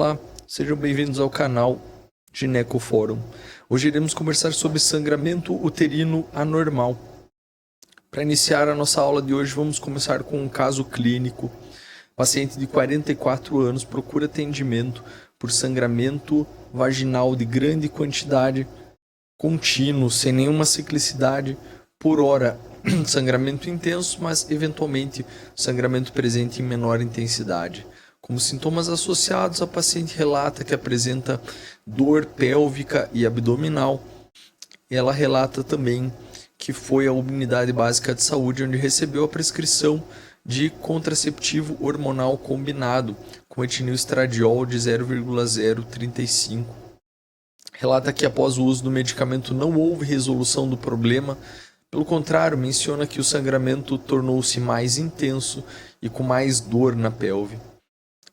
Olá, sejam bem-vindos ao canal Ginecofórum. Hoje iremos conversar sobre sangramento uterino anormal. Para iniciar a nossa aula de hoje, vamos começar com um caso clínico. Paciente de 44 anos procura atendimento por sangramento vaginal de grande quantidade, contínuo, sem nenhuma ciclicidade, por hora sangramento intenso, mas eventualmente sangramento presente em menor intensidade. Como sintomas associados, a paciente relata que apresenta dor pélvica e abdominal. Ela relata também que foi à unidade básica de saúde onde recebeu a prescrição de contraceptivo hormonal combinado com etileno estradiol de 0,035. Relata que após o uso do medicamento não houve resolução do problema. Pelo contrário, menciona que o sangramento tornou-se mais intenso e com mais dor na pelve.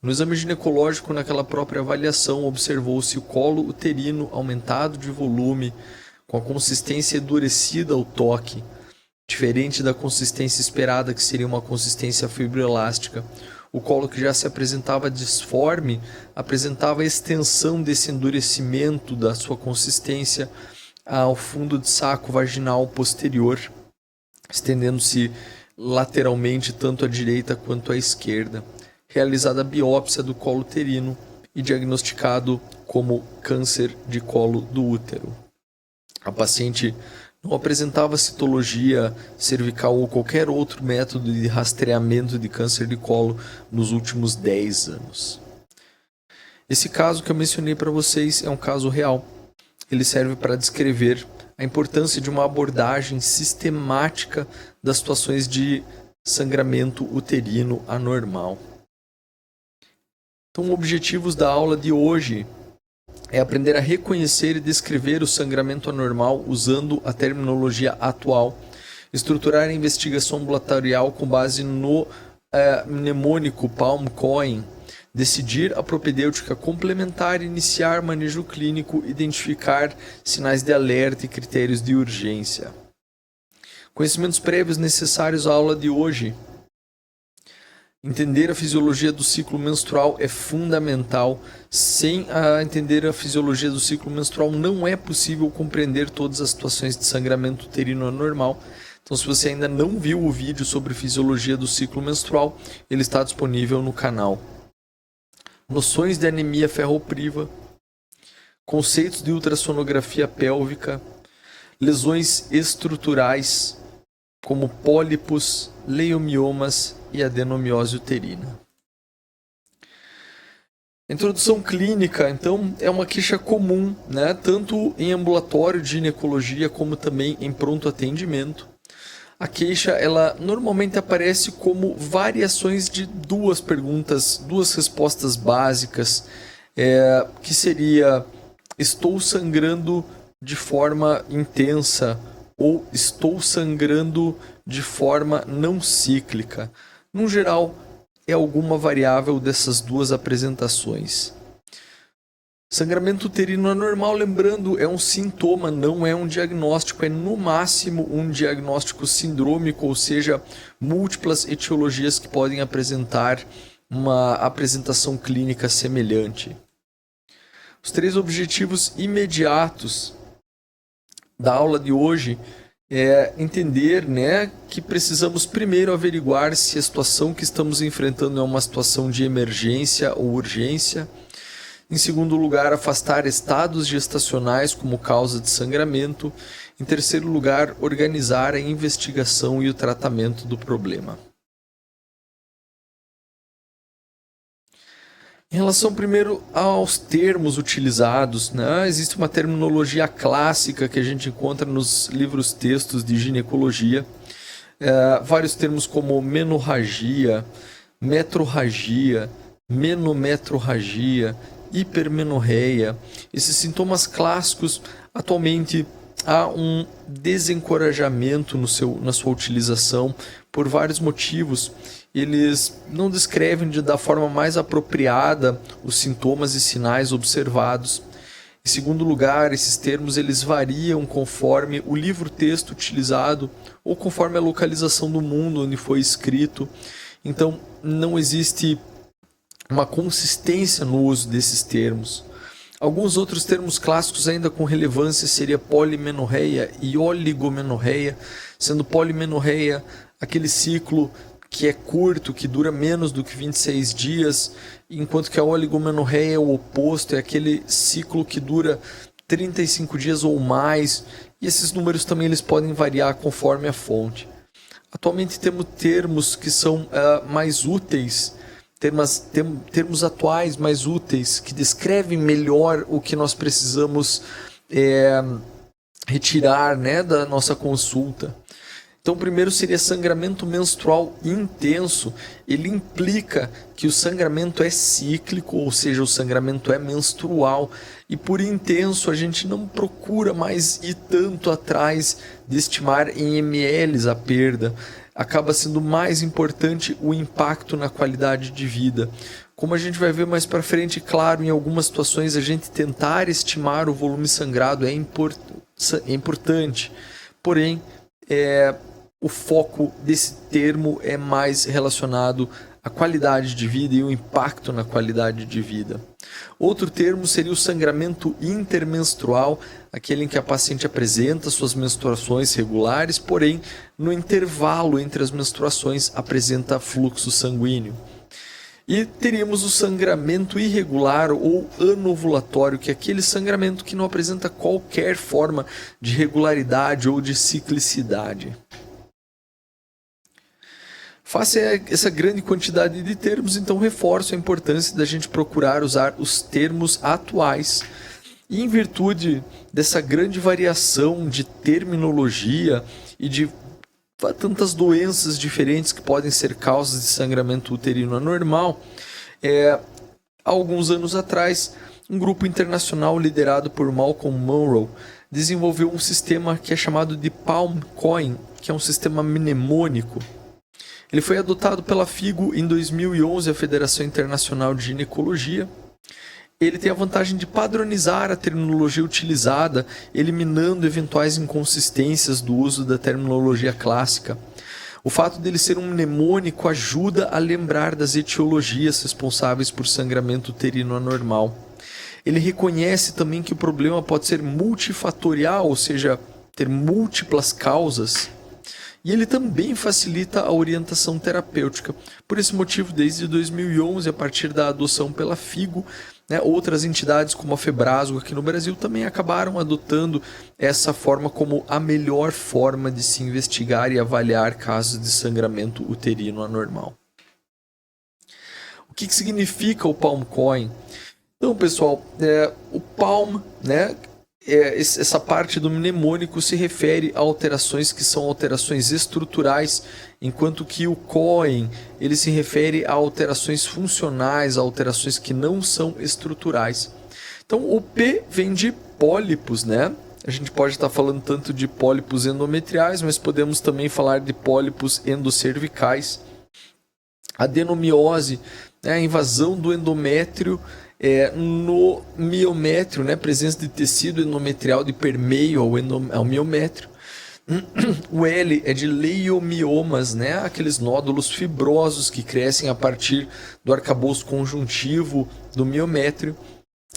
No exame ginecológico, naquela própria avaliação, observou-se o colo uterino aumentado de volume, com a consistência endurecida ao toque, diferente da consistência esperada, que seria uma consistência fibroelástica. O colo, que já se apresentava disforme, apresentava a extensão desse endurecimento da sua consistência ao fundo de saco vaginal posterior, estendendo-se lateralmente tanto à direita quanto à esquerda. Realizada a biópsia do colo uterino e diagnosticado como câncer de colo do útero. A paciente não apresentava citologia cervical ou qualquer outro método de rastreamento de câncer de colo nos últimos 10 anos. Esse caso que eu mencionei para vocês é um caso real. Ele serve para descrever a importância de uma abordagem sistemática das situações de sangramento uterino anormal. Então, objetivos da aula de hoje é aprender a reconhecer e descrever o sangramento anormal usando a terminologia atual, estruturar a investigação ambulatorial com base no mnemônico Palm-Cohen, decidir a propedêutica complementar, iniciar manejo clínico, identificar sinais de alerta e critérios de urgência. Conhecimentos prévios necessários à aula de hoje. Entender a fisiologia do ciclo menstrual é fundamental. Sem entender a fisiologia do ciclo menstrual, não é possível compreender todas as situações de sangramento uterino anormal. Então, se você ainda não viu o vídeo sobre fisiologia do ciclo menstrual, ele está disponível no canal. Noções de anemia ferropriva, conceitos de ultrassonografia pélvica, lesões estruturais, como pólipos, leiomiomas e adenomiose uterina. A introdução clínica, então, é uma queixa comum, né? Tanto em ambulatório de ginecologia como também em pronto atendimento. A queixa, ela normalmente aparece como variações de duas perguntas, duas respostas básicas, que seria: estou sangrando de forma intensa ou estou sangrando de forma não cíclica. No geral, é alguma variável dessas duas apresentações. Sangramento uterino anormal, lembrando, é um sintoma, não é um diagnóstico, é no máximo um diagnóstico sindrômico, ou seja, múltiplas etiologias que podem apresentar uma apresentação clínica semelhante. Os 3 objetivos imediatos da aula de hoje é entender, que precisamos primeiro averiguar se a situação que estamos enfrentando é uma situação de emergência ou urgência. Em segundo lugar, afastar estados gestacionais como causa de sangramento. Em terceiro lugar, organizar a investigação e o tratamento do problema. Em relação primeiro aos termos utilizados, existe uma terminologia clássica que a gente encontra nos livros textos de ginecologia. Vários termos como menorragia, metrorragia, menometrorragia, hipermenorreia. Esses sintomas clássicos, atualmente há um desencorajamento na sua utilização por vários motivos. Eles não descrevem da forma mais apropriada os sintomas e sinais observados. Em segundo lugar, esses termos eles variam conforme o livro-texto utilizado ou conforme a localização do mundo onde foi escrito. Então, não existe uma consistência no uso desses termos. Alguns outros termos clássicos ainda com relevância seria polimenorreia e oligomenorreia, sendo polimenorreia aquele ciclo que é curto, que dura menos do que 26 dias, enquanto que a oligomenorreia é o oposto, é aquele ciclo que dura 35 dias ou mais, e esses números também eles podem variar conforme a fonte. Atualmente temos termos que são mais úteis, termos atuais mais úteis, que descrevem melhor o que nós precisamos retirar, né, da nossa consulta. Então, o primeiro seria sangramento menstrual intenso. Ele implica que o sangramento é cíclico, ou seja, o sangramento é menstrual. E por intenso, a gente não procura mais ir tanto atrás de estimar em ml a perda. Acaba sendo mais importante o impacto na qualidade de vida. Como a gente vai ver mais para frente, claro, em algumas situações a gente tentar estimar o volume sangrado é importante. Porém, o foco desse termo é mais relacionado à qualidade de vida e o impacto na qualidade de vida. Outro termo seria o sangramento intermenstrual, aquele em que a paciente apresenta suas menstruações regulares, porém, no intervalo entre as menstruações apresenta fluxo sanguíneo. E teríamos o sangramento irregular ou anovulatório, que é aquele sangramento que não apresenta qualquer forma de regularidade ou de ciclicidade. Face a essa grande quantidade de termos, então reforço a importância da gente procurar usar os termos atuais. E em virtude dessa grande variação de terminologia e de tantas doenças diferentes que podem ser causas de sangramento uterino anormal, há alguns anos atrás, um grupo internacional liderado por Malcolm Monroe desenvolveu um sistema que é chamado de PalmCoin, que é um sistema mnemônico. Ele foi adotado pela FIGO em 2011, a Federação Internacional de Ginecologia. Ele tem a vantagem de padronizar a terminologia utilizada, eliminando eventuais inconsistências do uso da terminologia clássica. O fato dele ser um mnemônico ajuda a lembrar das etiologias responsáveis por sangramento uterino anormal. Ele reconhece também que o problema pode ser multifatorial, ou seja, ter múltiplas causas. E ele também facilita a orientação terapêutica. Por esse motivo, desde 2011, a partir da adoção pela FIGO, outras entidades como a Febrasgo aqui no Brasil também acabaram adotando essa forma como a melhor forma de se investigar e avaliar casos de sangramento uterino anormal. O que significa o PalmCoin? Então, pessoal, o Palm, essa parte do mnemônico se refere a alterações que são alterações estruturais, enquanto que o Coin ele se refere a alterações funcionais, a alterações que não são estruturais. Então o P vem de pólipos, né? A gente pode estar falando tanto de pólipos endometriais, mas podemos também falar de pólipos endocervicais. Adenomiose, a invasão do endométrio no miométrio, presença de tecido endometrial de permeio ao miométrio. O L é de leiomiomas, aqueles nódulos fibrosos que crescem a partir do arcabouço conjuntivo do miométrio.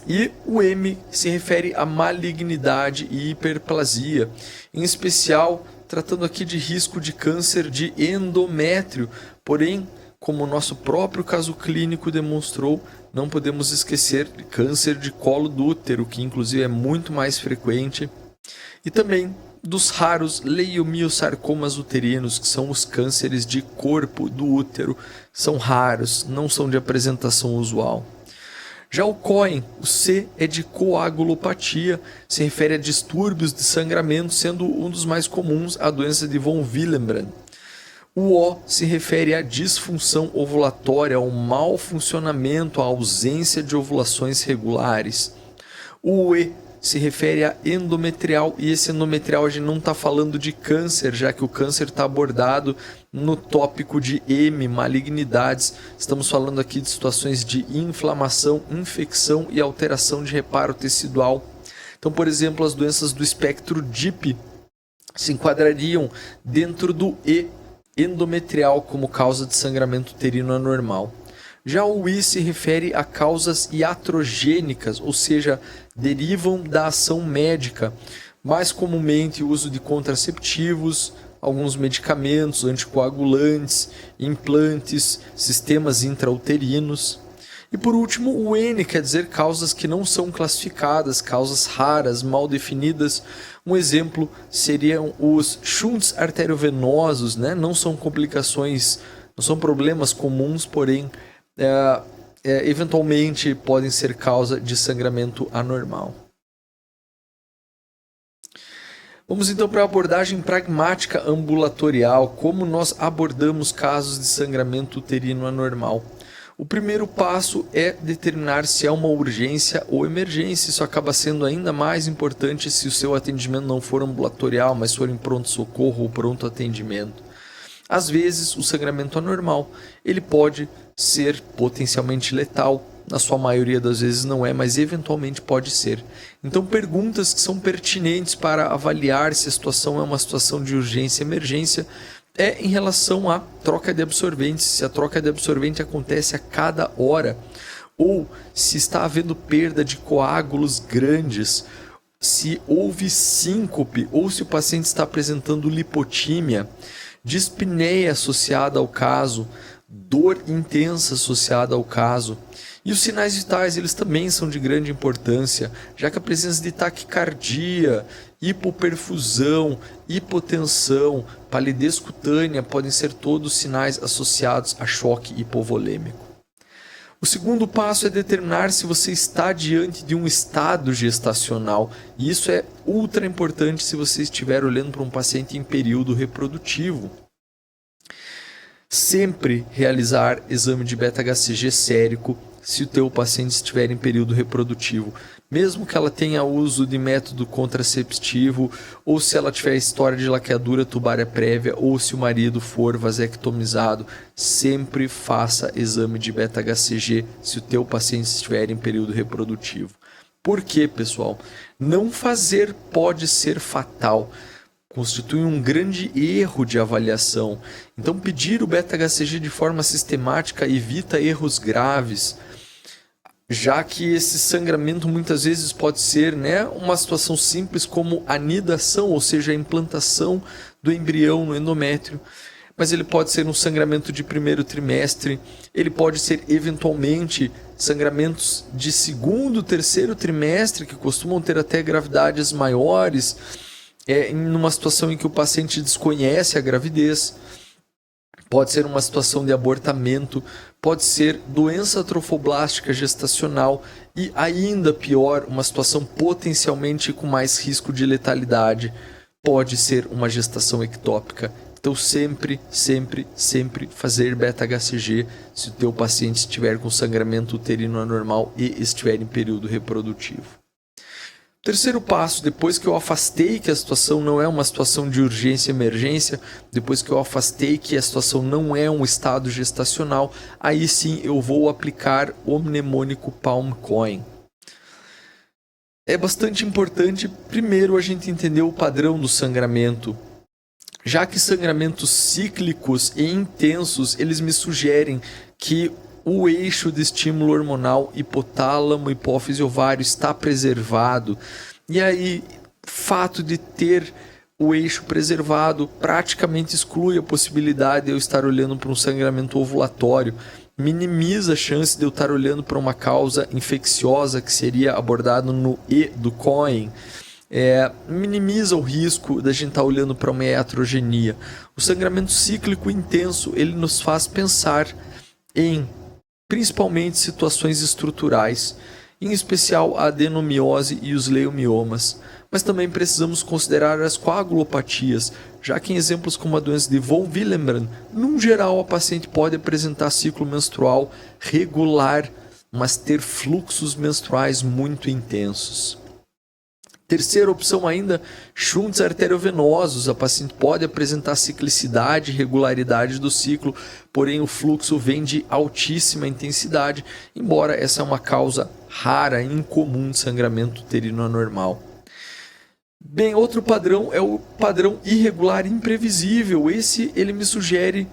E o M se refere à malignidade e hiperplasia, em especial tratando aqui de risco de câncer de endométrio, porém, como o nosso próprio caso clínico demonstrou, não podemos esquecer de câncer de colo do útero, que inclusive é muito mais frequente, e também dos raros leiomiosarcomas uterinos, que são os cânceres de corpo do útero, são raros, não são de apresentação usual. Já o COIN, o C é de coagulopatia, se refere a distúrbios de sangramento, sendo um dos mais comuns a doença de von Willebrand. O O se refere à disfunção ovulatória, ao mau funcionamento, à ausência de ovulações regulares. O E se refere a endometrial, e esse endometrial a gente não está falando de câncer, já que o câncer está abordado no tópico de M, malignidades. Estamos falando aqui de situações de inflamação, infecção e alteração de reparo tecidual. Então, por exemplo, as doenças do espectro DIP se enquadrariam dentro do E, endometrial, como causa de sangramento uterino anormal. Já o I se refere a causas iatrogênicas, ou seja, derivam da ação médica, mais comumente o uso de contraceptivos, alguns medicamentos, anticoagulantes, implantes, sistemas intrauterinos. E por último, o N quer dizer causas que não são classificadas, causas raras, mal definidas. Um exemplo seriam os shunts arteriovenosos, né? Não são complicações, não são problemas comuns, porém, eventualmente podem ser causa de sangramento anormal. Vamos então para a abordagem pragmática ambulatorial, como nós abordamos casos de sangramento uterino anormal. O primeiro passo é determinar se é uma urgência ou emergência. Isso acaba sendo ainda mais importante se o seu atendimento não for ambulatorial, mas for em pronto-socorro ou pronto atendimento. Às vezes, o sangramento anormal ele pode ser potencialmente letal. Na sua maioria das vezes não é, mas eventualmente pode ser. Então, perguntas que são pertinentes para avaliar se a situação é uma situação de urgência ou emergência é em relação à troca de absorventes, se a troca de absorvente acontece a cada hora, ou se está havendo perda de coágulos grandes, se houve síncope, ou se o paciente está apresentando lipotímia, dispneia associada ao caso, dor intensa associada ao caso. E os sinais vitais, eles também são de grande importância, já que a presença de taquicardia, hipoperfusão, hipotensão, palidez cutânea podem ser todos sinais associados a choque hipovolêmico. O segundo passo é determinar se você está diante de um estado gestacional, e isso é ultra importante se você estiver olhando para um paciente em período reprodutivo. Sempre realizar exame de beta-HCG sérico se o teu paciente estiver em período reprodutivo, mesmo que ela tenha uso de método contraceptivo, ou se ela tiver história de laqueadura tubária prévia, ou se o marido for vasectomizado, sempre faça exame de beta-HCG se o teu paciente estiver em período reprodutivo. Por quê, pessoal? Não fazer pode ser fatal. Constitui um grande erro de avaliação. Então, pedir o beta-HCG de forma sistemática evita erros graves, já que esse sangramento muitas vezes pode ser, uma situação simples como anidação, ou seja, a implantação do embrião no endométrio, mas ele pode ser um sangramento de primeiro trimestre, ele pode ser eventualmente sangramentos de segundo, terceiro trimestre, que costumam ter até gravidades maiores, numa situação em que o paciente desconhece a gravidez. Pode ser uma situação de abortamento, pode ser doença trofoblástica gestacional e, ainda pior, uma situação potencialmente com mais risco de letalidade, pode ser uma gestação ectópica. Então sempre fazer beta-HCG se o teu paciente estiver com sangramento uterino anormal e estiver em período reprodutivo. Terceiro passo, depois que eu afastei que a situação não é uma situação de urgência e emergência, depois que eu afastei que a situação não é um estado gestacional, aí sim eu vou aplicar o mnemônico Palm-Coin. É bastante importante, primeiro, a gente entender o padrão do sangramento, já que sangramentos cíclicos e intensos, eles me sugerem que o eixo de estímulo hormonal hipotálamo, hipófise e ovário está preservado. E aí, fato de ter o eixo preservado praticamente exclui a possibilidade de eu estar olhando para um sangramento ovulatório. Minimiza a chance de eu estar olhando para uma causa infecciosa que seria abordado no E do Cohen. Minimiza o risco da gente estar olhando para uma iatrogenia. O sangramento cíclico intenso, ele nos faz pensar em principalmente situações estruturais, em especial a adenomiose e os leumiomas, mas também precisamos considerar as coagulopatias, já que em exemplos como a doença de von Willebrand, num geral a paciente pode apresentar ciclo menstrual regular, mas ter fluxos menstruais muito intensos. Terceira opção ainda, shunts arteriovenosos. A paciente pode apresentar ciclicidade e regularidade do ciclo, porém o fluxo vem de altíssima intensidade, embora essa é uma causa rara e incomum de sangramento uterino anormal. Bem, outro padrão é o padrão irregular imprevisível. Esse ele me sugere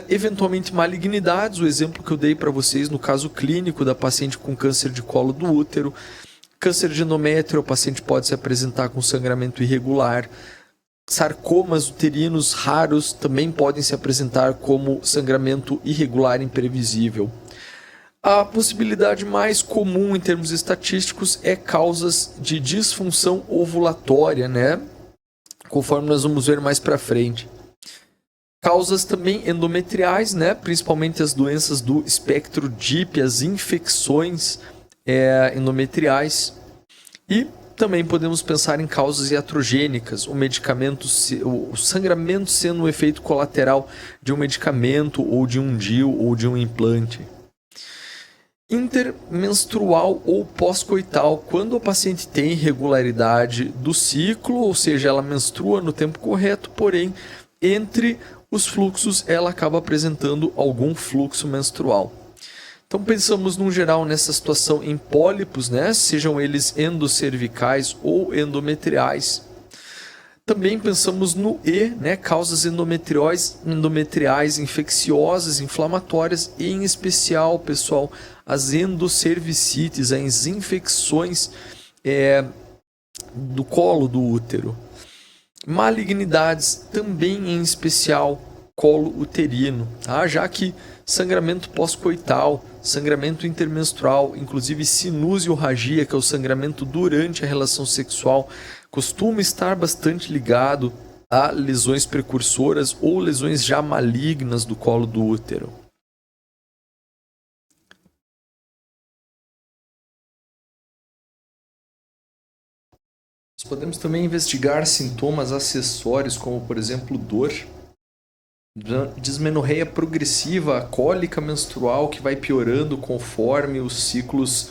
Eventualmente malignidades, o exemplo que eu dei para vocês no caso clínico da paciente com câncer de colo do útero. Câncer de endométrio, o paciente pode se apresentar com sangramento irregular. Sarcomas uterinos raros também podem se apresentar como sangramento irregular imprevisível. A possibilidade mais comum em termos estatísticos é causas de disfunção ovulatória, né? Conforme nós vamos ver mais para frente. Causas também endometriais, né? Principalmente as doenças do espectro DIP, as infecções endometriais. E também podemos pensar em causas iatrogênicas, o sangramento sendo um efeito colateral de um medicamento, ou de um DIU, ou de um implante. Intermenstrual ou pós-coital, quando a paciente tem irregularidade do ciclo, ou seja, ela menstrua no tempo correto, porém, entre os fluxos ela acaba apresentando algum fluxo menstrual. Então pensamos no geral nessa situação em pólipos, né? Sejam eles endocervicais ou endometriais. Também pensamos no E, né? Causas endometriais infecciosas, inflamatórias e em especial, pessoal, as endocervicites, as infecções do colo do útero. Malignidades também em especial colo uterino, tá? Já que sangramento pós-coital, sangramento intermenstrual, inclusive sinusio-ragia, que é o sangramento durante a relação sexual, costuma estar bastante ligado a lesões precursoras ou lesões já malignas do colo do útero. Nós podemos também investigar sintomas acessórios, como por exemplo dor, dismenorreia progressiva, cólica menstrual que vai piorando conforme os ciclos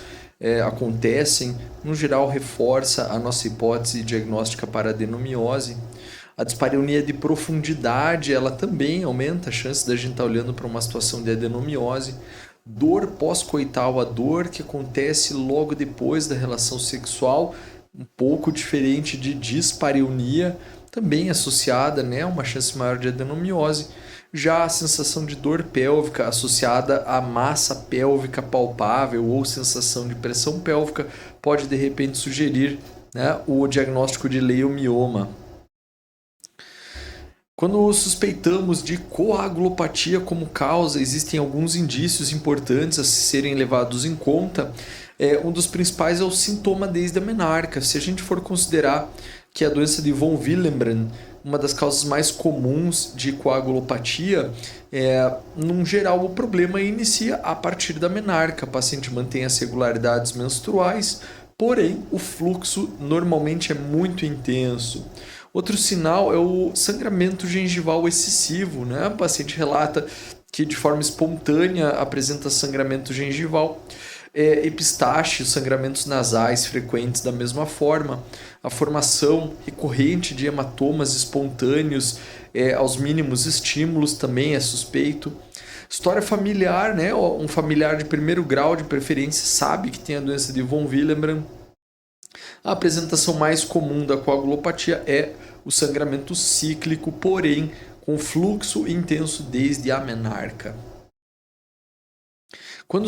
acontecem, no geral reforça a nossa hipótese diagnóstica para adenomiose. A dispareunia de profundidade, ela também aumenta a chance da gente estar olhando para uma situação de adenomiose. Dor pós-coital, a dor que acontece logo depois da relação sexual, um pouco diferente de dispareunia, também associada, né, a uma chance maior de adenomiose. Já a sensação de dor pélvica associada à massa pélvica palpável ou sensação de pressão pélvica pode de repente sugerir, né, o diagnóstico de leiomioma. Quando suspeitamos de coagulopatia como causa, existem alguns indícios importantes a serem levados em conta. Um dos principais é o sintoma desde a menarca. Se a gente for considerar que a doença de von Willebrand, uma das causas mais comuns de coagulopatia, num geral o problema inicia a partir da menarca. A paciente mantém as regularidades menstruais, porém o fluxo normalmente é muito intenso. Outro sinal é o sangramento gengival excessivo, né? A paciente relata que de forma espontânea apresenta sangramento gengival. Epistaxe, sangramentos nasais frequentes da mesma forma. A formação recorrente de hematomas espontâneos aos mínimos estímulos também é suspeito. História familiar, né? Um familiar de primeiro grau de preferência sabe que tem a doença de von Willebrand. A apresentação mais comum da coagulopatia é o sangramento cíclico, porém com fluxo intenso desde a menarca. Quando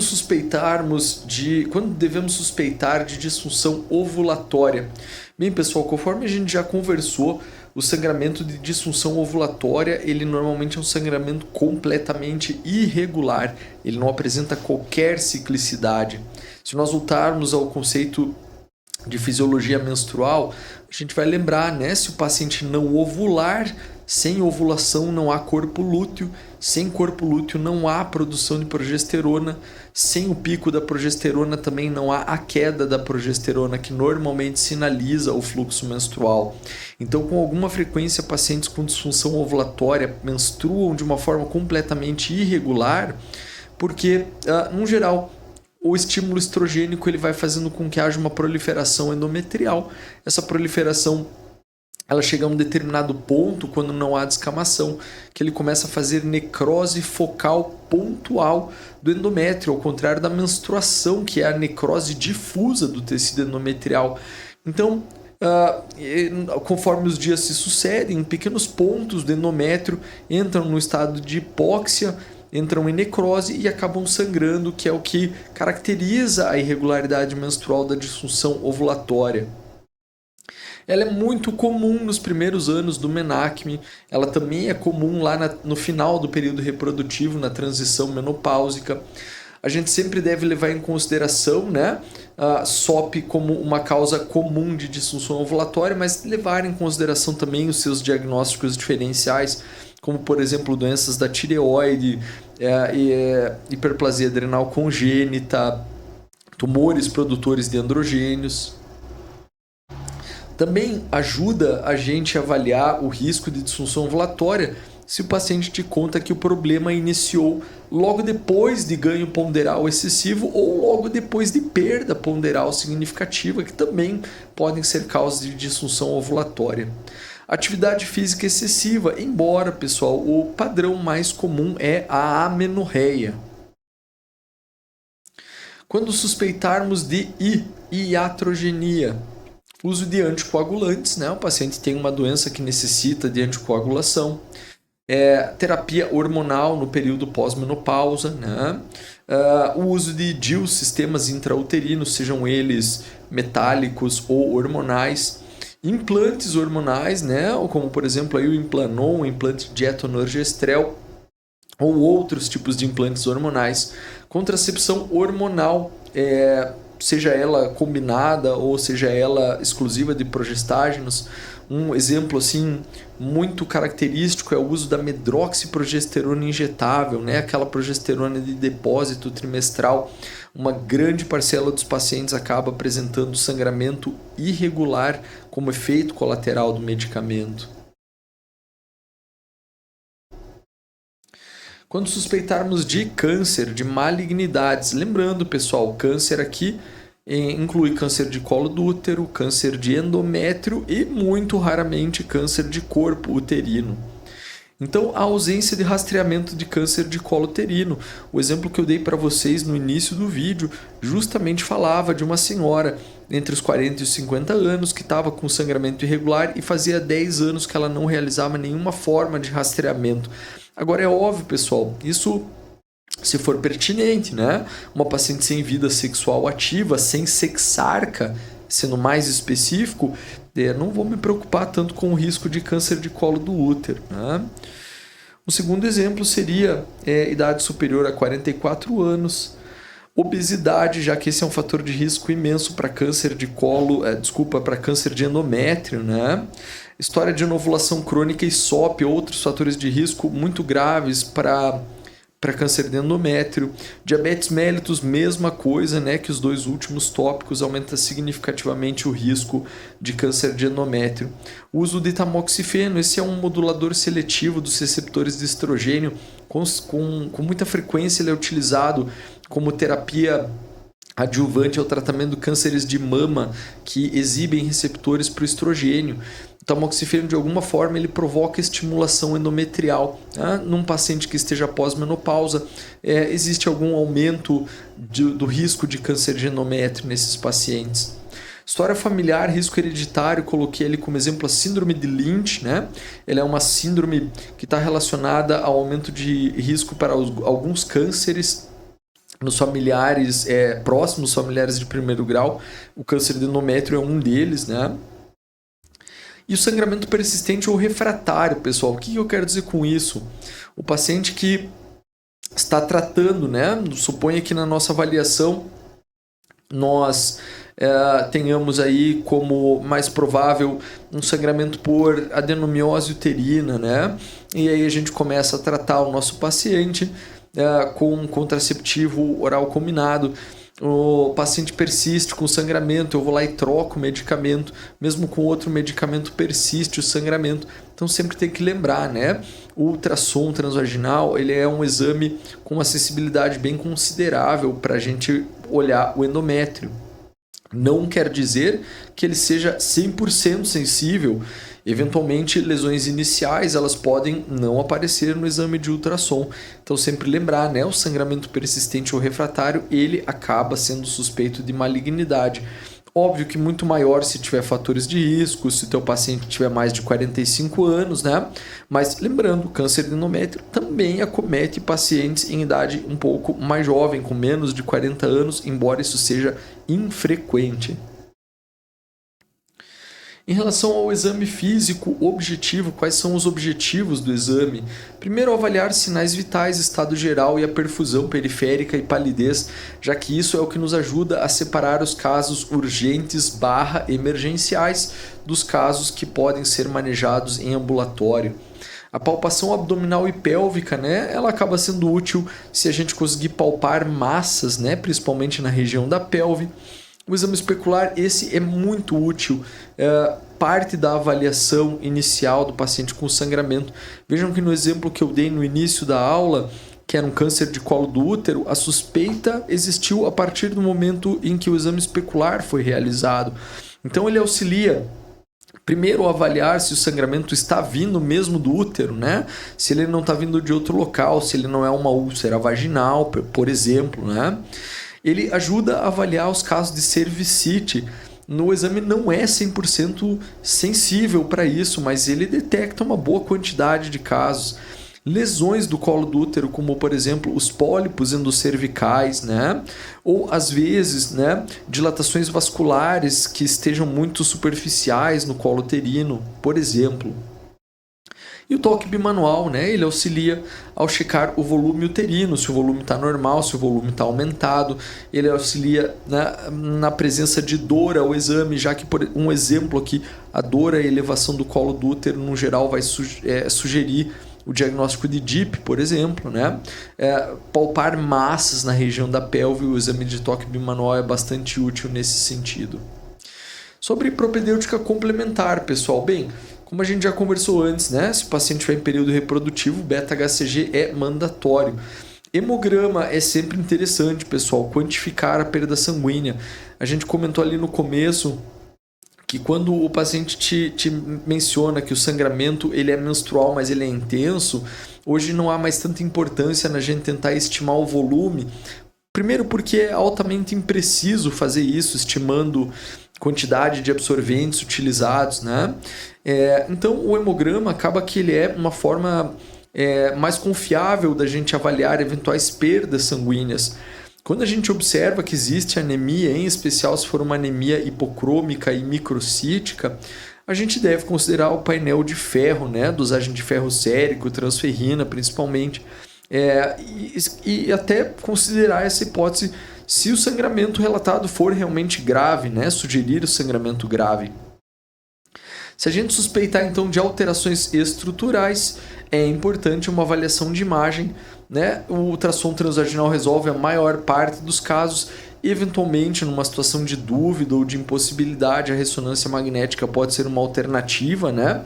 devemos suspeitar de disfunção ovulatória? Bem, pessoal, conforme a gente já conversou, o sangramento de disfunção ovulatória, ele normalmente é um sangramento completamente irregular, ele não apresenta qualquer ciclicidade. Se nós voltarmos ao conceito de fisiologia menstrual, a gente vai lembrar, né? Se o paciente não ovular, sem ovulação não há corpo lúteo, sem corpo lúteo não há produção de progesterona, sem o pico da progesterona também não há a queda da progesterona, que normalmente sinaliza o fluxo menstrual. Então, com alguma frequência, pacientes com disfunção ovulatória menstruam de uma forma completamente irregular, porque, no geral, o estímulo estrogênico ele vai fazendo com que haja uma proliferação endometrial. Essa proliferação ela chega a um determinado ponto, quando não há descamação, que ele começa a fazer necrose focal pontual do endométrio, ao contrário da menstruação, que é a necrose difusa do tecido endometrial. Então, Conforme os dias se sucedem, pequenos pontos do endométrio entram no estado de hipóxia, entram em necrose e acabam sangrando, que é o que caracteriza a irregularidade menstrual da disfunção ovulatória. Ela é muito comum nos primeiros anos do menarqueme, ela também é comum lá no final do período reprodutivo, na transição menopáusica. A gente sempre deve levar em consideração, né, a SOP como uma causa comum de disfunção ovulatória, mas levar em consideração também os seus diagnósticos diferenciais, como por exemplo doenças da tireoide, hiperplasia adrenal congênita, tumores produtores de androgênios. Também ajuda a gente a avaliar o risco de disfunção ovulatória se o paciente te conta que o problema iniciou logo depois de ganho ponderal excessivo ou logo depois de perda ponderal significativa, que também podem ser causas de disfunção ovulatória. Atividade física excessiva, embora, pessoal, o padrão mais comum é a amenorreia. Quando suspeitarmos de iatrogenia, uso de anticoagulantes, né? O paciente tem uma doença que necessita de anticoagulação. Terapia hormonal no período pós-menopausa, né? O uso de DIU, sistemas intrauterinos, sejam eles metálicos ou hormonais. Implantes hormonais, né? Como por exemplo aí o Implanon, o implante de etonorgestrel, ou outros tipos de implantes hormonais. Contracepção hormonal, seja ela combinada ou seja ela exclusiva de progestágenos. Um exemplo assim muito característico é o uso da medroxiprogesterona injetável, né? Aquela progesterona de depósito trimestral. Uma grande parcela dos pacientes acaba apresentando sangramento irregular como efeito colateral do medicamento. Quando suspeitarmos de câncer, de malignidades, lembrando, pessoal, câncer aqui inclui câncer de colo do útero, câncer de endométrio e, muito raramente, câncer de corpo uterino. Então, a ausência de rastreamento de câncer de colo uterino. O exemplo que eu dei para vocês no início do vídeo justamente falava de uma senhora entre os 40 e os 50 anos que estava com sangramento irregular e fazia 10 anos que ela não realizava nenhuma forma de rastreamento. Agora é óbvio, pessoal, isso se for pertinente, né? Uma paciente sem vida sexual ativa, sem sexarca, sendo mais específico, não vou me preocupar tanto com o risco de câncer de colo do útero, né? O segundo exemplo seria idade superior a 44 anos, obesidade, já que esse é um fator de risco imenso para câncer de colo, para câncer de endométrio, né? História de anovulação crônica e SOP, outros fatores de risco muito graves para câncer de endométrio. Diabetes mellitus, mesma coisa, né, que os dois últimos tópicos, aumenta significativamente o risco de câncer de endométrio. O uso de tamoxifeno, esse é um modulador seletivo dos receptores de estrogênio, com muita frequência ele é utilizado como terapia adjuvante ao tratamento de cânceres de mama que exibem receptores para o estrogênio. O tamoxifeno, de alguma forma, ele provoca estimulação endometrial. Num paciente que esteja pós-menopausa, existe algum aumento do risco de câncer de endométrio nesses pacientes. História familiar, risco hereditário, coloquei ali como exemplo a síndrome de Lynch, né? Ela é uma síndrome que está relacionada ao aumento de risco para alguns cânceres nos familiares próximos, familiares de primeiro grau. O câncer de endométrio é um deles, né? E o sangramento persistente ou refratário, pessoal, o que eu quero dizer com isso? O paciente que está tratando, né? Suponha que na nossa avaliação nós tenhamos aí como mais provável um sangramento por adenomiose uterina, né? E aí a gente começa a tratar o nosso paciente com um contraceptivo oral combinado. O paciente persiste com sangramento, eu vou lá e troco o medicamento, mesmo com outro medicamento persiste o sangramento. Então sempre tem que lembrar, né? O ultrassom transvaginal, ele é um exame com uma acessibilidade bem considerável para a gente olhar o endométrio. Não quer dizer que ele seja 100% sensível. Eventualmente, lesões iniciais elas podem não aparecer no exame de ultrassom. Então, sempre lembrar, né? O sangramento persistente ou refratário, ele acaba sendo suspeito de malignidade. Óbvio que muito maior se tiver fatores de risco, se o teu paciente tiver mais de 45 anos, né? Mas lembrando, o câncer de endométrio também acomete pacientes em idade um pouco mais jovem, com menos de 40 anos, embora isso seja infrequente. Em relação ao exame físico objetivo, quais são os objetivos do exame? Primeiro, avaliar sinais vitais, estado geral e a perfusão periférica e palidez, já que isso é o que nos ajuda a separar os casos urgentes/emergenciais dos casos que podem ser manejados em ambulatório. A palpação abdominal e pélvica, né, ela acaba sendo útil se a gente conseguir palpar massas, né, principalmente na região da pelve. O exame especular, esse é muito útil, parte da avaliação inicial do paciente com sangramento. Vejam que no exemplo que eu dei no início da aula, que era um câncer de colo do útero, a suspeita existiu a partir do momento em que o exame especular foi realizado. Então ele auxilia primeiro avaliar se o sangramento está vindo mesmo do útero, né? Se ele não está vindo de outro local, se ele não é uma úlcera vaginal, por exemplo, né? Ele ajuda a avaliar os casos de cervicite. No exame não é 100% sensível para isso, mas ele detecta uma boa quantidade de casos. Lesões do colo do útero, como por exemplo os pólipos endocervicais, né? Ou às vezes, né, dilatações vasculares que estejam muito superficiais no colo uterino, por exemplo. E o toque bimanual, né, ele auxilia ao checar o volume uterino, se o volume está normal, se o volume está aumentado. Ele auxilia, né, na presença de dor ao exame, já que, por um exemplo aqui, a dor, a elevação do colo do útero, no geral, vai sugerir o diagnóstico de DIP, por exemplo, né? Palpar massas na região da pelve, o exame de toque bimanual é bastante útil nesse sentido. Sobre propedêutica complementar, pessoal, bem, como a gente já conversou antes, né? Se o paciente estiver em período reprodutivo, beta-HCG é mandatório. Hemograma é sempre interessante, pessoal, quantificar a perda sanguínea. A gente comentou ali no começo que quando o paciente te menciona que o sangramento ele é menstrual, mas ele é intenso, hoje não há mais tanta importância na gente tentar estimar o volume. Primeiro porque é altamente impreciso fazer isso, estimando quantidade de absorventes utilizados, né? Então o hemograma acaba que ele é uma forma mais confiável da gente avaliar eventuais perdas sanguíneas. Quando a gente observa que existe anemia, em especial se for uma anemia hipocrômica e microcítica, a gente deve considerar o painel de ferro, né? Dosagem de ferro sérico, transferrina principalmente, e até considerar essa hipótese se o sangramento relatado for realmente grave, né? Sugerir o sangramento grave. Se a gente suspeitar então de alterações estruturais, é importante uma avaliação de imagem, né? O ultrassom transvaginal resolve a maior parte dos casos. Eventualmente, numa situação de dúvida ou de impossibilidade, a ressonância magnética pode ser uma alternativa, né?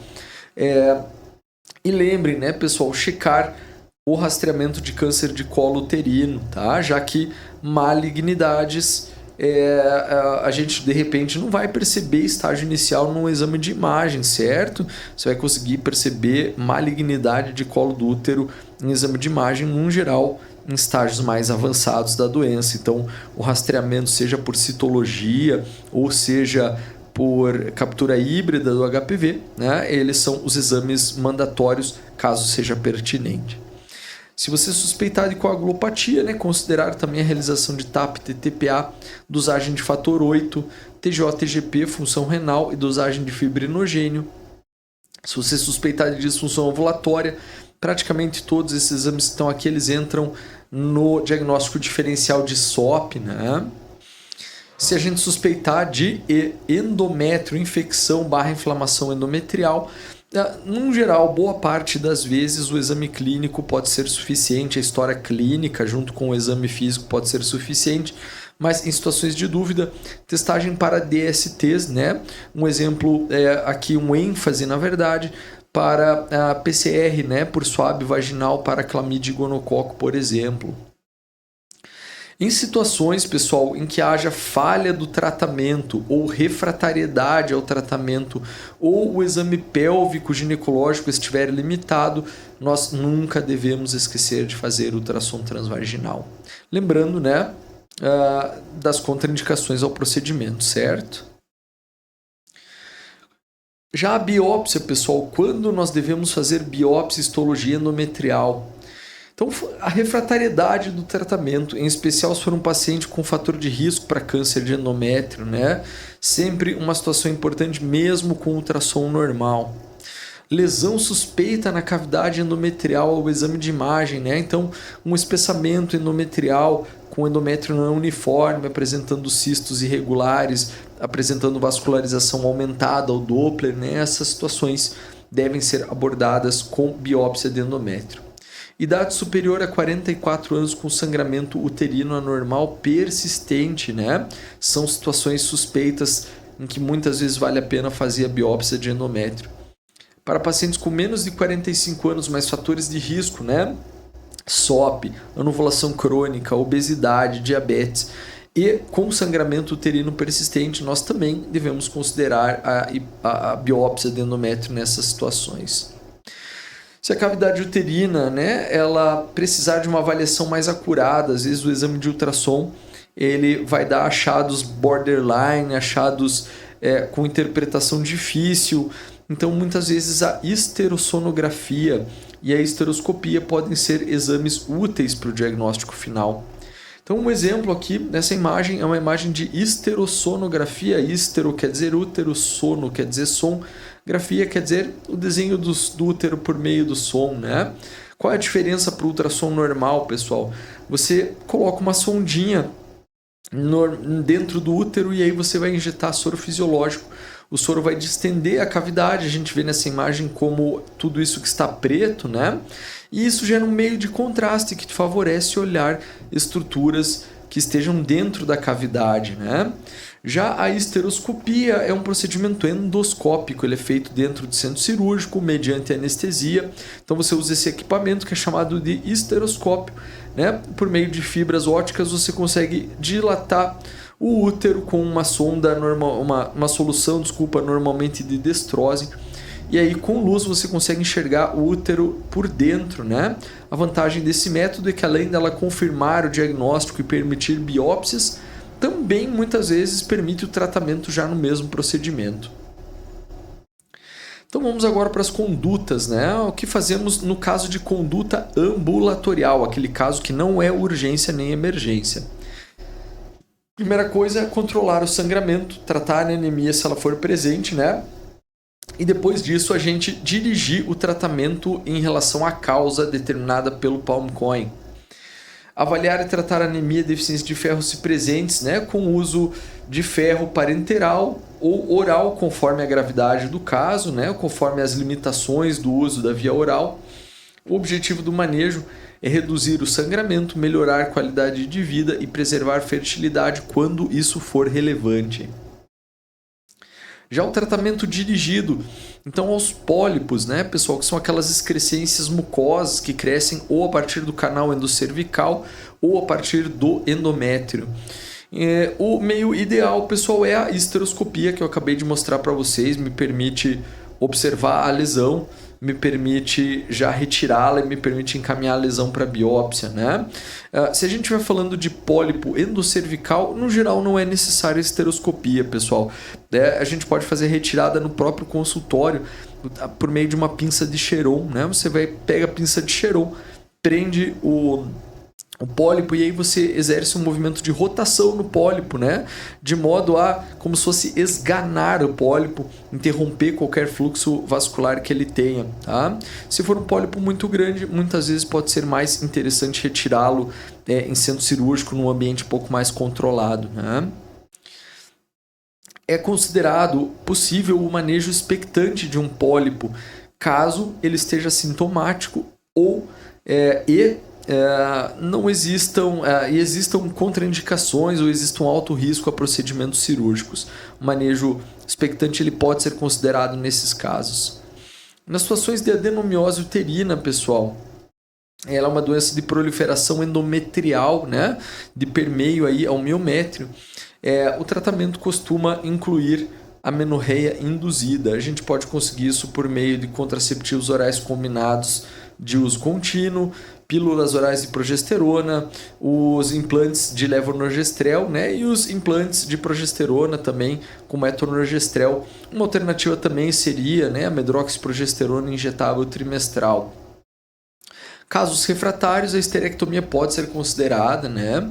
E lembrem, né, pessoal, checar o rastreamento de câncer de colo uterino, tá? Já que malignidades a gente de repente não vai perceber estágio inicial num exame de imagem, certo? Você vai conseguir perceber malignidade de colo do útero em exame de imagem, no geral, em estágios mais avançados da doença. Então, o rastreamento, seja por citologia ou seja por captura híbrida do HPV, né? Eles são os exames mandatórios, caso seja pertinente. Se você suspeitar de coagulopatia, né, considerar também a realização de TAP-TTPA, dosagem de fator 8, TGO-TGP, função renal e dosagem de fibrinogênio. Se você suspeitar de disfunção ovulatória, praticamente todos esses exames que estão aqui, eles entram no diagnóstico diferencial de SOP, né? Se a gente suspeitar de endométrio, infecção / inflamação endometrial, no geral, boa parte das vezes o exame clínico pode ser suficiente, a história clínica junto com o exame físico pode ser suficiente, mas em situações de dúvida, testagem para DSTs, né? Um exemplo aqui, um ênfase na verdade, para a PCR, né? Por swab vaginal para clamídia e gonococo, por exemplo. Em situações, pessoal, em que haja falha do tratamento ou refratariedade ao tratamento ou o exame pélvico ginecológico estiver limitado, nós nunca devemos esquecer de fazer ultrassom transvaginal. Lembrando, né, das contraindicações ao procedimento, certo? Já a biópsia, pessoal, quando nós devemos fazer biópsia e histologia endometrial? Então, a refratariedade do tratamento, em especial se for um paciente com fator de risco para câncer de endométrio, né? Sempre uma situação importante, mesmo com ultrassom normal. Lesão suspeita na cavidade endometrial ao exame de imagem, né? Então, um espessamento endometrial com endométrio não uniforme, apresentando cistos irregulares, apresentando vascularização aumentada ao Doppler, né? Essas situações devem ser abordadas com biópsia de endométrio. Idade superior a 44 anos com sangramento uterino anormal persistente, né? São situações suspeitas em que muitas vezes vale a pena fazer a biópsia de endométrio. Para pacientes com menos de 45 anos, mais fatores de risco, né? SOP, anovulação crônica, obesidade, diabetes e com sangramento uterino persistente, nós também devemos considerar a biópsia de endométrio nessas situações. Se a cavidade uterina, né, ela precisar de uma avaliação mais acurada, às vezes o exame de ultrassom ele vai dar achados borderline, achados com interpretação difícil. Então, muitas vezes a histerossonografia e a histeroscopia podem ser exames úteis para o diagnóstico final. Então, um exemplo aqui nessa imagem é uma imagem de histerossonografia. Histero quer dizer útero, sono quer dizer som. Grafia quer dizer o desenho do útero por meio do som, né? Qual é a diferença para o ultrassom normal, pessoal? Você coloca uma sondinha dentro do útero e aí você vai injetar soro fisiológico. O soro vai distender a cavidade, a gente vê nessa imagem como tudo isso que está preto, né? E isso gera um meio de contraste que favorece olhar estruturas que estejam dentro da cavidade, né? Já a histeroscopia é um procedimento endoscópico, ele é feito dentro do centro cirúrgico, mediante anestesia. Então você usa esse equipamento que é chamado de histeroscópio, né? Por meio de fibras ópticas você consegue dilatar o útero com uma sonda normal, uma solução, normalmente de destrose. E aí com luz você consegue enxergar o útero por dentro, né? A vantagem desse método é que além dela confirmar o diagnóstico e permitir biópsias, também muitas vezes permite o tratamento já no mesmo procedimento. Então vamos agora para as condutas, né? O que fazemos no caso de conduta ambulatorial, aquele caso que não é urgência nem emergência. Primeira coisa é controlar o sangramento, tratar a anemia se ela for presente, né? E depois disso a gente dirigir o tratamento em relação à causa determinada pelo Palm Coin. Avaliar e tratar a anemia e deficiência de ferro se presentes, né, com o uso de ferro parenteral ou oral, conforme a gravidade do caso, né, conforme as limitações do uso da via oral. O objetivo do manejo é reduzir o sangramento, melhorar a qualidade de vida e preservar a fertilidade quando isso for relevante. Já o tratamento dirigido, então aos pólipos, né, pessoal, que são aquelas excrescências mucosas que crescem ou a partir do canal endocervical ou a partir do endométrio. O meio ideal, pessoal, é a histeroscopia que eu acabei de mostrar para vocês, me permite observar a lesão, me permite já retirá-la e me permite encaminhar a lesão para biópsia, né? Se a gente estiver falando de pólipo endocervical, no geral não é necessária a histeroscopia, pessoal. A gente pode fazer retirada no próprio consultório por meio de uma pinça de Cheron, né? Você pega a pinça de Cheron, prende o pólipo e aí você exerce um movimento de rotação no pólipo, né? De modo a, como se fosse esganar o pólipo, interromper qualquer fluxo vascular que ele tenha, tá? Se for um pólipo muito grande, muitas vezes pode ser mais interessante retirá-lo em centro cirúrgico, num ambiente um pouco mais controlado, né? É considerado possível o manejo expectante de um pólipo, caso ele esteja sintomático ou não existam contraindicações ou exista um alto risco a procedimentos cirúrgicos. O manejo expectante ele pode ser considerado nesses casos. Nas situações de adenomiose uterina, pessoal, ela é uma doença de proliferação endometrial, né, de permeio aí ao miométrio. O tratamento costuma incluir amenorreia induzida. A gente pode conseguir isso por meio de contraceptivos orais combinados de uso contínuo, pílulas orais de progesterona, os implantes de levonorgestrel, né, e os implantes de progesterona também com metonorgestrel. Uma alternativa também seria, né, a medroxiprogesterona injetável trimestral. Casos refratários, a esterectomia pode ser considerada, né,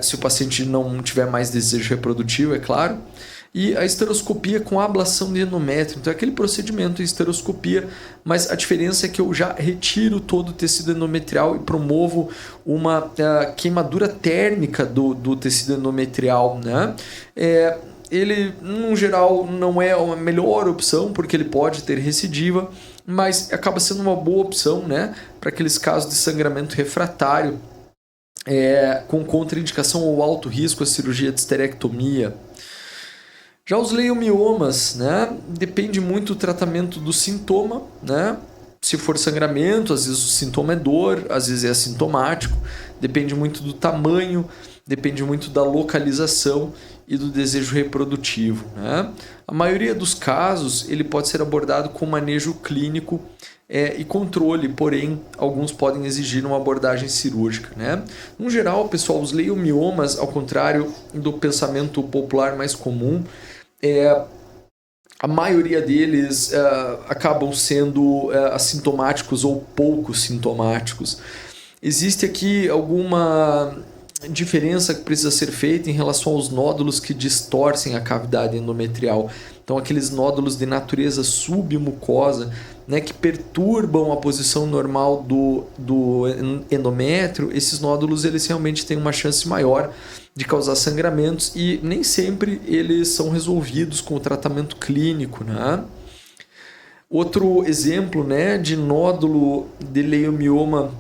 se o paciente não tiver mais desejo reprodutivo, é claro. E a esteroscopia com ablação de endométrio. Então é aquele procedimento de esteroscopia, mas a diferença é que eu já retiro todo o tecido endometrial e promovo uma queimadura térmica do tecido endometrial, né? Ele, no geral, não é a melhor opção, porque ele pode ter recidiva, mas acaba sendo uma boa opção, né, para aqueles casos de sangramento refratário, com contraindicação ou alto risco à cirurgia de esterectomia. Já os leiomiomas, né, depende muito do tratamento do sintoma, né? Se for sangramento, às vezes o sintoma é dor, às vezes é assintomático, depende muito do tamanho, depende muito da localização e do desejo reprodutivo, né? A maioria dos casos ele pode ser abordado com manejo clínico e controle, porém alguns podem exigir uma abordagem cirúrgica, né? No geral, pessoal, os leiomiomas, ao contrário do pensamento popular mais comum, a maioria deles acabam sendo assintomáticos ou pouco sintomáticos. Existe aqui alguma diferença que precisa ser feita em relação aos nódulos que distorcem a cavidade endometrial. Então, aqueles nódulos de natureza submucosa, né, que perturbam a posição normal do endométrio, esses nódulos eles realmente têm uma chance maior de causar sangramentos e nem sempre eles são resolvidos com o tratamento clínico, né? Outro exemplo, né, de nódulo de leiomioma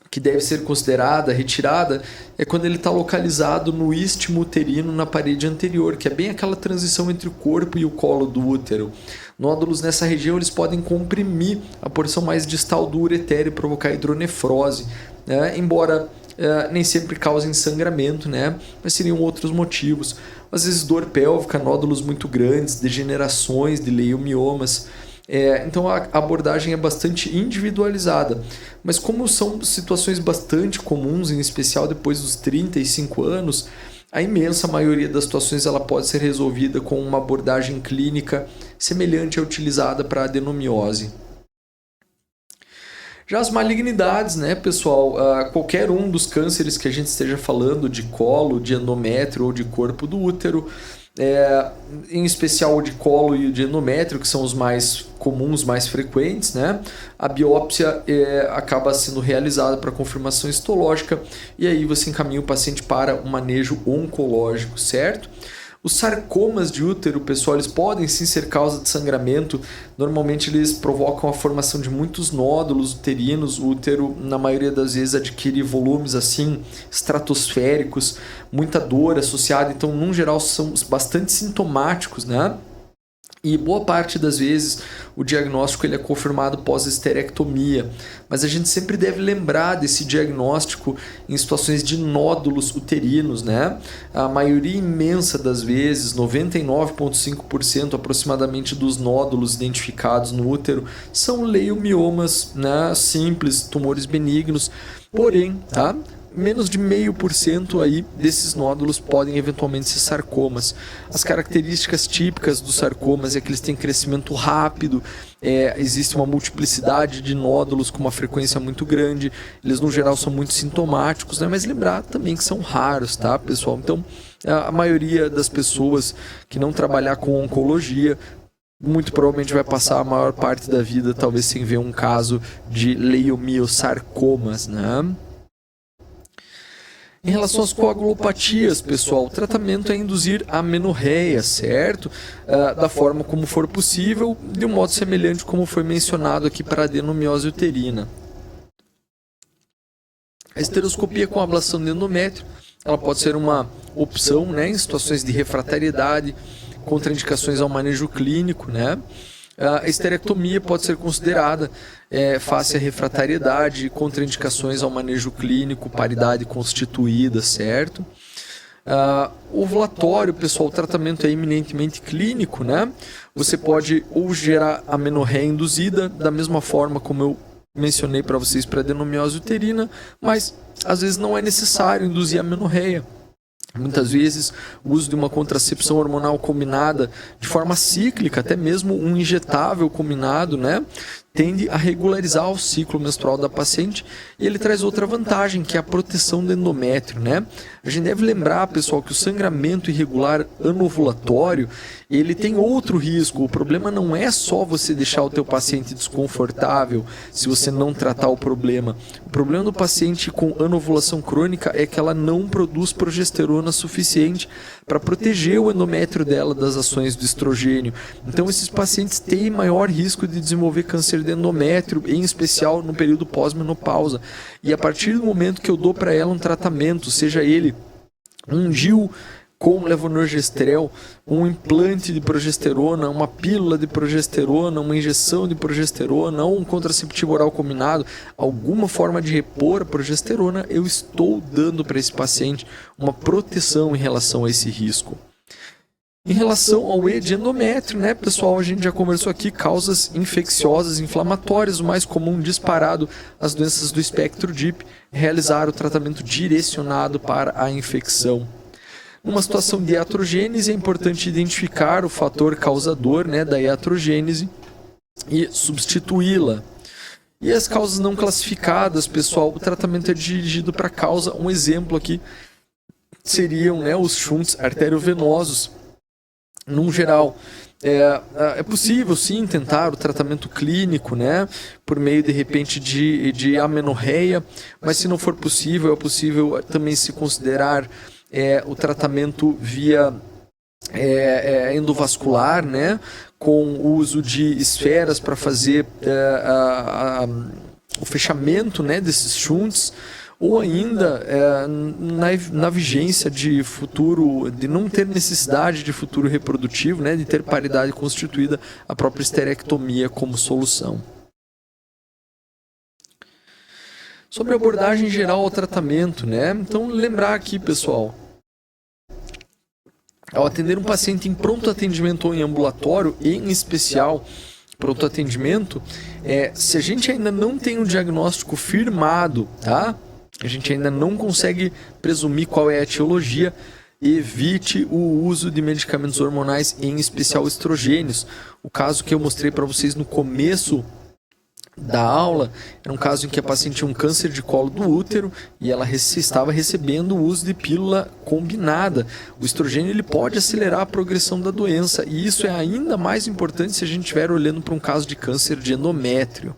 que deve ser considerada, retirada, é quando ele está localizado no istmo uterino na parede anterior, que é bem aquela transição entre o corpo e o colo do útero. Nódulos nessa região eles podem comprimir a porção mais distal do ureter e provocar hidronefrose, né? Embora nem sempre causem sangramento, né? Mas seriam outros motivos. Às vezes dor pélvica, nódulos muito grandes, degenerações de leiomiomas. Então a abordagem é bastante individualizada, mas como são situações bastante comuns, em especial depois dos 35 anos, a imensa maioria das situações ela pode ser resolvida com uma abordagem clínica semelhante à utilizada para a adenomiose. Já as malignidades, né, pessoal, qualquer um dos cânceres que a gente esteja falando, de colo, de endométrio ou de corpo do útero, em especial o de colo e o de endométrio, que são os mais comuns, mais frequentes, né? A biópsia acaba sendo realizada para confirmação histológica e aí você encaminha o paciente para um manejo oncológico, certo? Os sarcomas de útero, pessoal, eles podem sim ser causa de sangramento. Normalmente eles provocam a formação de muitos nódulos uterinos. O útero, na maioria das vezes, adquire volumes assim estratosféricos, muita dor associada. Então, no geral, são bastante sintomáticos, né? E boa parte das vezes o diagnóstico ele é confirmado pós-esterectomia, mas a gente sempre deve lembrar desse diagnóstico em situações de nódulos uterinos, né? A maioria imensa das vezes, 99,5% aproximadamente dos nódulos identificados no útero são leiomiomas, né? Simples, tumores benignos, porém, tá? Menos de 0,5% aí desses nódulos podem eventualmente ser sarcomas. As características típicas dos sarcomas é que eles têm crescimento rápido, existe uma multiplicidade de nódulos com uma frequência muito grande, eles no geral são muito sintomáticos, né? Mas lembrar também que são raros, tá, pessoal? Então, a maioria das pessoas que não trabalhar com oncologia muito provavelmente vai passar a maior parte da vida talvez sem ver um caso de leiomiosarcomas, né? Em relação às coagulopatias, pessoal, o tratamento é induzir a amenorreia, certo? Da forma como for possível, de um modo semelhante como foi mencionado aqui para a adenomiose uterina. A esteroscopia com ablação de endométrio, ela pode ser uma opção, né, em situações de refratariedade, contraindicações ao manejo clínico, né? A esterectomia pode ser considerada face à refratariedade, contraindicações ao manejo clínico, paridade constituída, certo? O ovulatório, pessoal, o tratamento é eminentemente clínico, né? Você pode ou gerar amenorreia induzida, da mesma forma como eu mencionei para vocês para adenomiose uterina, mas às vezes não é necessário induzir a amenorreia. Muitas vezes o uso de uma contracepção hormonal combinada de forma cíclica, até mesmo um injetável combinado, né, tende a regularizar o ciclo menstrual da paciente, e ele traz outra vantagem, que é a proteção do endométrio, né? A gente deve lembrar, pessoal, que o sangramento irregular anovulatório, ele tem outro risco. O problema não é só você deixar o teu paciente desconfortável se você não tratar o problema. O problema do paciente com anovulação crônica é que ela não produz progesterona suficiente para proteger o endométrio dela das ações do estrogênio. Então esses pacientes têm maior risco de desenvolver câncer de endométrio, em especial no período pós-menopausa. E a partir do momento que eu dou para ela um tratamento, seja ele um DIU com levonorgestrel, um implante de progesterona, uma pílula de progesterona, uma injeção de progesterona ou um contraceptivo oral combinado, alguma forma de repor a progesterona, eu estou dando para esse paciente uma proteção em relação a esse risco. Em relação ao E de endométrio, né, pessoal, a gente já conversou aqui, causas infecciosas, inflamatórias, o mais comum disparado, as doenças do espectro DIP, realizar o tratamento direcionado para a infecção. Numa situação de iatrogênese, é importante identificar o fator causador, né, da iatrogênese e substituí-la. E as causas não classificadas, pessoal, o tratamento é dirigido para a causa. Um exemplo aqui seriam, né, os shunts arteriovenosos. Num geral, é possível sim tentar o tratamento clínico, né, por meio de repente de amenorreia, mas se não for possível, é possível também se considerar o tratamento via endovascular, né, com o uso de esferas para fazer o fechamento, né, desses shunts, ou ainda na vigência de futuro, de não ter necessidade de futuro reprodutivo, né, de ter paridade constituída, a própria esterectomia como solução. Sobre a abordagem geral ao tratamento, né? Então lembrar aqui, pessoal, ao atender um paciente em pronto atendimento ou em ambulatório, em especial pronto atendimento, se a gente ainda não tem um diagnóstico firmado, tá? A gente ainda não consegue presumir qual é a etiologia, evite o uso de medicamentos hormonais, em especial estrogênios. O caso que eu mostrei para vocês no começo da aula era um caso em que a paciente tinha um câncer de colo do útero e ela estava recebendo o uso de pílula combinada. O estrogênio ele pode acelerar a progressão da doença, e isso é ainda mais importante se a gente estiver olhando para um caso de câncer de endométrio.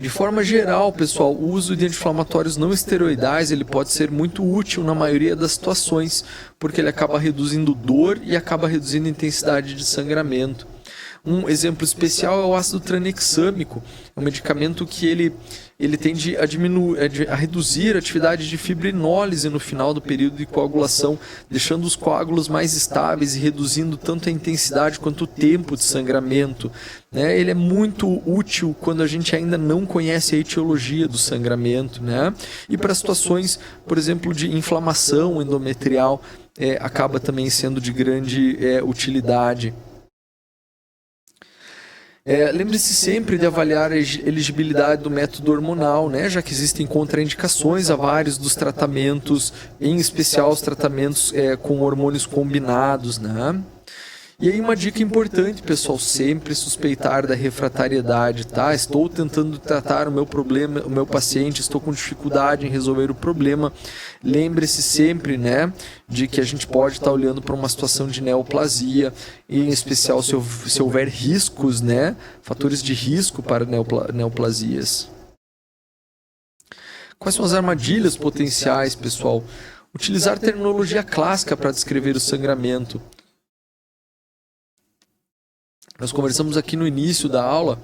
De forma geral, pessoal, o uso de anti-inflamatórios não esteroidais ele pode ser muito útil na maioria das situações, porque ele acaba reduzindo dor e acaba reduzindo a intensidade de sangramento. Um exemplo especial é o ácido tranexâmico, é um medicamento que ele tende a reduzir a atividade de fibrinólise no final do período de coagulação, deixando os coágulos mais estáveis e reduzindo tanto a intensidade quanto o tempo de sangramento, né? Ele é muito útil quando a gente ainda não conhece a etiologia do sangramento, né? E para situações, por exemplo, de inflamação endometrial, acaba também sendo de grande utilidade. Lembre-se sempre de avaliar a elegibilidade do método hormonal, né? Já que existem contraindicações a vários dos tratamentos, em especial os tratamentos com hormônios combinados, né? E aí uma dica importante, pessoal, sempre suspeitar da refratariedade, tá? Estou tentando tratar o meu problema, o meu paciente, estou com dificuldade em resolver o problema. Lembre-se sempre, né, de que a gente pode estar olhando para uma situação de neoplasia, e em especial se houver riscos, né, fatores de risco para neoplasias. Quais são as armadilhas potenciais, pessoal? Utilizar terminologia clássica para descrever o sangramento. Nós conversamos aqui no início da aula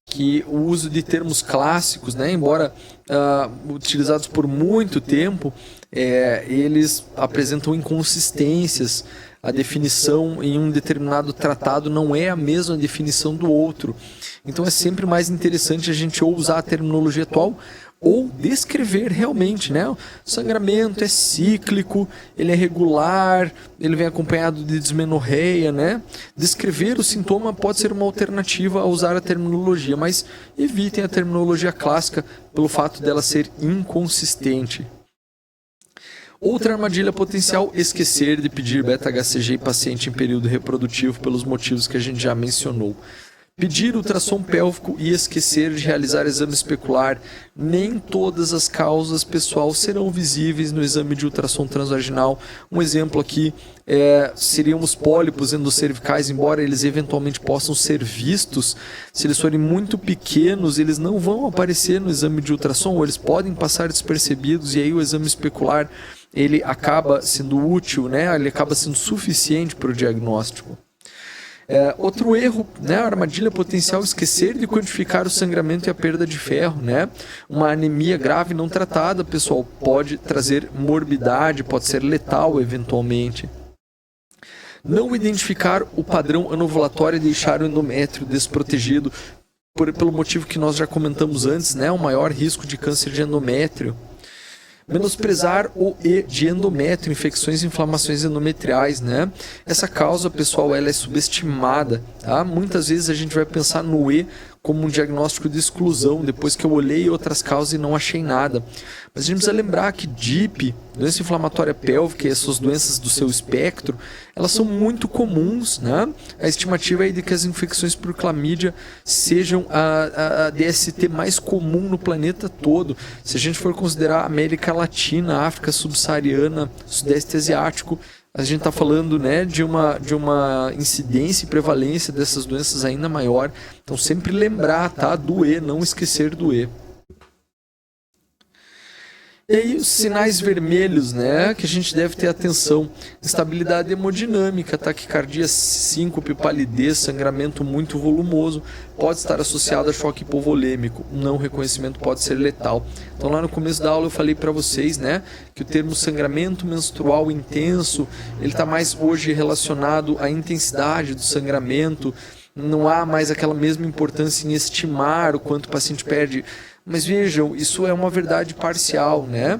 que o uso de termos clássicos, né, embora utilizados por muito tempo, eles apresentam inconsistências. A definição em um determinado tratado não é a mesma definição do outro. Então é sempre mais interessante a gente ou usar a terminologia atual ou descrever realmente, né? O sangramento é cíclico, ele é regular, ele vem acompanhado de dismenorreia, né? Descrever o sintoma pode ser uma alternativa a usar a terminologia, mas evitem a terminologia clássica pelo fato dela ser inconsistente. Outra armadilha potencial: esquecer de pedir beta-HCG em paciente em período reprodutivo pelos motivos que a gente já mencionou. Pedir ultrassom pélvico e esquecer de realizar exame especular. Nem todas as causas, pessoal, serão visíveis no exame de ultrassom transvaginal. Um exemplo aqui seriam os pólipos endocervicais, embora eles eventualmente possam ser vistos. Se eles forem muito pequenos, eles não vão aparecer no exame de ultrassom, ou eles podem passar despercebidos, e aí o exame especular ele acaba sendo útil, né? Ele acaba sendo suficiente para o diagnóstico. Outro erro, né, a armadilha potencial: esquecer de quantificar o sangramento e a perda de ferro, né? Uma anemia grave não tratada, pessoal, pode trazer morbidade, pode ser letal eventualmente. Não identificar o padrão anovulatório e deixar o endométrio desprotegido, pelo motivo que nós já comentamos antes, né? O maior risco de câncer de endométrio. Menosprezar o E de endométrio, infecções e inflamações endometriais, né? Essa causa, pessoal, ela é subestimada, tá? Muitas vezes a gente vai pensar no E como um diagnóstico de exclusão, depois que eu olhei outras causas e não achei nada. Mas a gente precisa lembrar que DIP, doença inflamatória pélvica, e essas doenças do seu espectro, elas são muito comuns, né? A estimativa é de que as infecções por clamídia sejam a DST mais comum no planeta todo. Se a gente for considerar a América Latina, África subsaariana, Sudeste Asiático, a gente está falando, né, de uma incidência e prevalência dessas doenças ainda maior. Então sempre lembrar, tá, do E, não esquecer do E. E aí os sinais vermelhos, né, que a gente deve ter atenção: instabilidade hemodinâmica, taquicardia, síncope, palidez, sangramento muito volumoso, pode estar associado a choque hipovolêmico. Não reconhecimento pode ser letal. Então lá no começo da aula eu falei para vocês, né, que o termo sangramento menstrual intenso, ele está mais hoje relacionado à intensidade do sangramento. Não há mais aquela mesma importância em estimar o quanto o paciente perde. Mas vejam, isso é uma verdade parcial, né?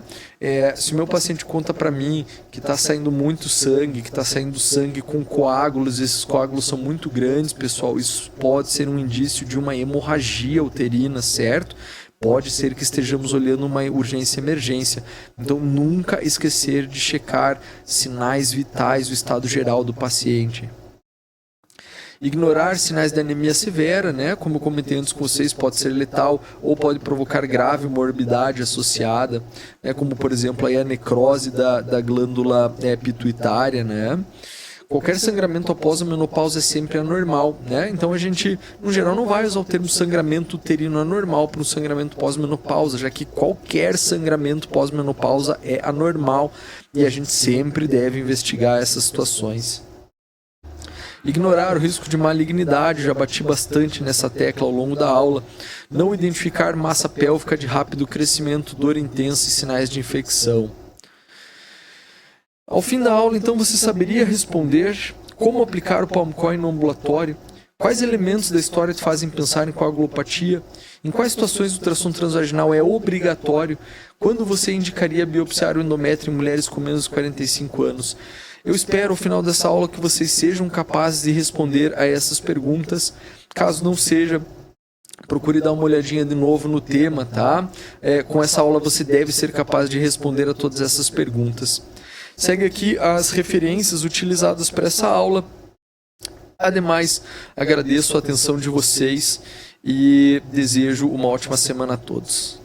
Se o meu paciente conta para mim que está saindo muito sangue, que está saindo sangue com coágulos, esses coágulos são muito grandes, pessoal, isso pode ser um indício de uma hemorragia uterina, certo? Pode ser que estejamos olhando uma urgência e emergência. Então, nunca esquecer de checar sinais vitais, o estado geral do paciente. Ignorar sinais de anemia severa, né? Como eu comentei antes com vocês, pode ser letal ou pode provocar grave morbidade associada, né? Como por exemplo a necrose da glândula pituitária, né? Qualquer sangramento após a menopausa é sempre anormal, né? Então a gente, no geral, não vai usar o termo sangramento uterino anormal para um sangramento pós-menopausa, já que qualquer sangramento pós-menopausa é anormal e a gente sempre deve investigar essas situações. Ignorar o risco de malignidade, já bati bastante nessa tecla ao longo da aula. Não identificar massa pélvica de rápido crescimento, dor intensa e sinais de infecção. Ao fim da aula, então, você saberia responder como aplicar o palm coil no ambulatório? Quais elementos da história te fazem pensar em coagulopatia? Em quais situações o ultrassom transvaginal é obrigatório? Quando você indicaria biopsiar o endométrio em mulheres com menos de 45 anos? Eu espero, ao final dessa aula, que vocês sejam capazes de responder a essas perguntas. Caso não seja, procure dar uma olhadinha de novo no tema, tá? Com essa aula você deve ser capaz de responder a todas essas perguntas. Segue aqui as referências utilizadas para essa aula. Ademais, agradeço a atenção de vocês e desejo uma ótima semana a todos.